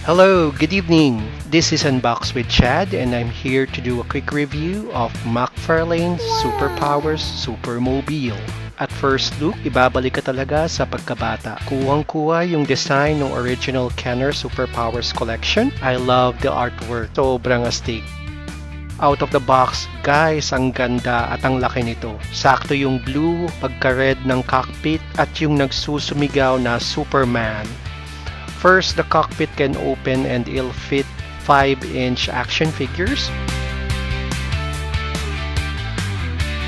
Hello, good evening. This is Unbox with Chad and I'm here to do a quick review of McFarlane's Superpowers Supermobile. At first look, ibabalik ka talaga sa pagkabata. Kuwang-kuha yung design ng original Kenner Superpowers collection. I love the artwork. Sobrang astig. Out of the box, guys, ang ganda at ang laki nito. Sakto yung blue, pagka-red ng cockpit at yung nagsusumigaw na Superman. First, the cockpit can open and it'll fit 5-inch action figures.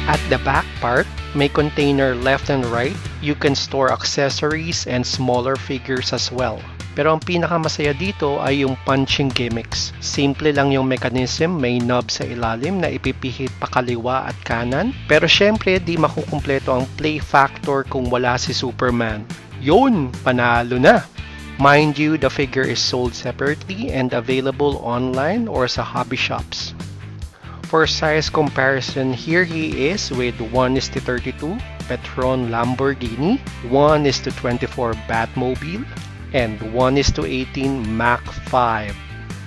At the back part, may container left and right. You can store accessories and smaller figures as well. Pero ang pinakamasaya dito ay yung punching gimmicks. Simple lang yung mechanism, may knob sa ilalim na ipipihit pa kaliwa at kanan. Pero syempre, di makukumpleto ang play factor kung wala si Superman. Yun, panalo na! Mind you, the figure is sold separately and available online or sa hobby shops. For size comparison, here he is with 1:32 Petron Lamborghini, 1:24 Batmobile, and 1:18 Mach 5.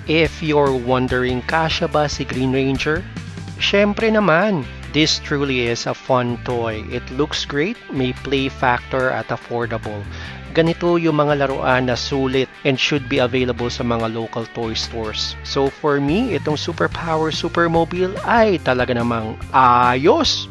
If you're wondering, kasya ba si Green Ranger? Syempre naman! This truly is a fun toy. It looks great, may play factor at affordable. Ganito yung mga laruan na sulit and should be available sa mga local toy stores. So for me, itong Superpower Supermobile ay talaga namang ayos!